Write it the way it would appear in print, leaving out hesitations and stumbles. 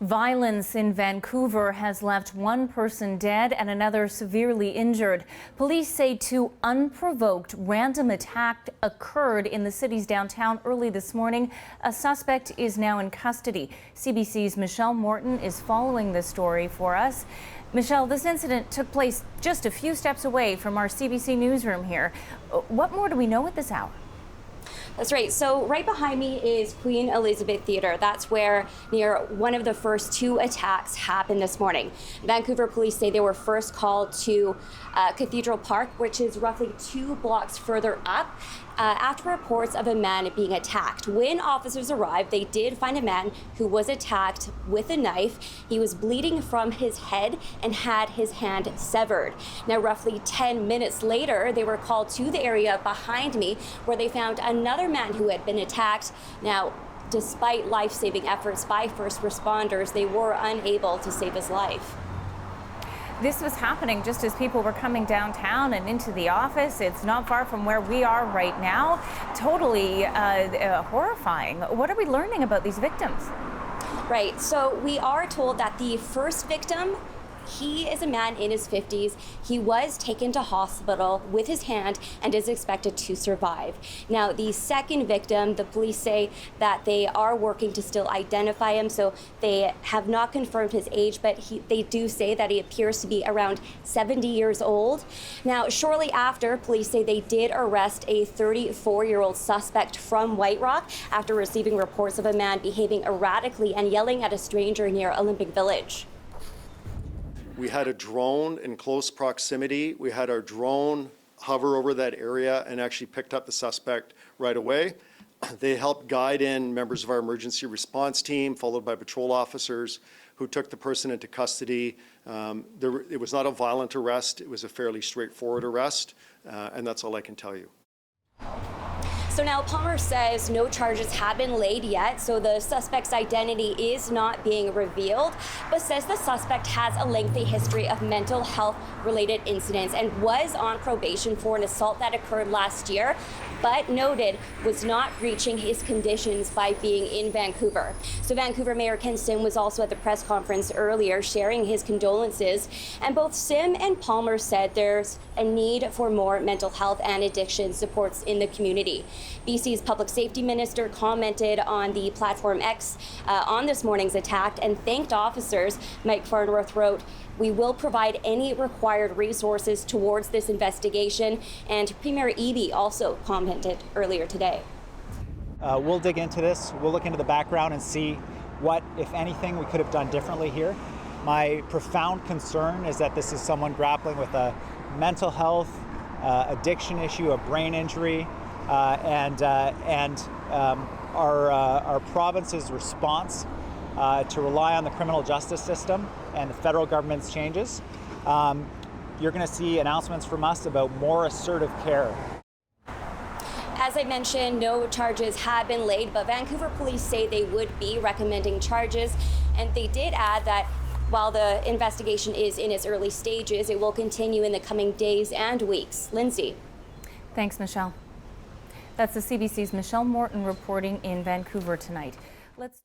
Violence in Vancouver has left one person dead and another severely injured. Police say two unprovoked random attacks occurred in the city's downtown early this morning. A suspect is now in custody. CBC's Michelle Morton is following this story for us. Michelle, this incident took place just a few steps away from our CBC newsroom here. What more do we know at this hour? That's right. So right behind me is Queen Elizabeth Theatre. That's where near one of the first two attacks happened this morning. Vancouver police say they were first called to Cathedral Park, which is roughly 2 blocks further up, after reports of a man being attacked. When officers arrived, they did find a man who was attacked with a knife. He was bleeding from his head and had his hand severed. Now, roughly 10 minutes later, they were called to the area behind me where they found another man who had been attacked. Now, despite life-saving efforts by first responders, they were unable to save his life. This was happening just as people were coming downtown and into the office. It's not far from where we are right now. Totally horrifying. What are we learning about these victims? Right, so we are told that the first victim, he is a man in his 50s. He was taken to hospital with his hand and is expected to survive. Now, the second victim, the police say that they are working to still identify him, so they have not confirmed his age, but they do say that he appears to be around 70 years old. Now, shortly after, police say they did arrest a 34-year-old suspect from White Rock after receiving reports of a man behaving erratically and yelling at a stranger near Olympic Village. We had a drone in close proximity. We had our drone hover over that area and actually picked up the suspect right away. They helped guide in members of our emergency response team, followed by patrol officers who took the person into custody. It was not a violent arrest. It was a fairly straightforward arrest, and that's all I can tell you. So now Palmer says no charges have been laid yet, so the suspect's identity is not being revealed, but says the suspect has a lengthy history of mental health related incidents and was on probation for an assault that occurred last year, but noted was not reaching his conditions by being in Vancouver. So Vancouver Mayor Ken Sim was also at the press conference earlier sharing his condolences, and both Sim and Palmer said there's a need for more mental health and addiction supports in the community. BC's Public Safety Minister commented on the platform X on this morning's attack and thanked officers. Mike Farnworth wrote, "We will provide any required resources towards this investigation," and Premier Eby also commented earlier today. We'll dig into this. We'll look into the background and see what, if anything, we could have done differently here. My profound concern is that this is someone grappling with a mental health, addiction issue, a brain injury, and our province's response to rely on the criminal justice system and the federal government's changes. You're going to see announcements from us about more assertive care. As I mentioned, no charges have been laid, but Vancouver police say they would be recommending charges, and they did add that while the investigation is in its early stages, it will continue in the coming days and weeks. Lindsay. Thanks, Michelle. That's the CBC's Michelle Morton reporting in Vancouver tonight. Let's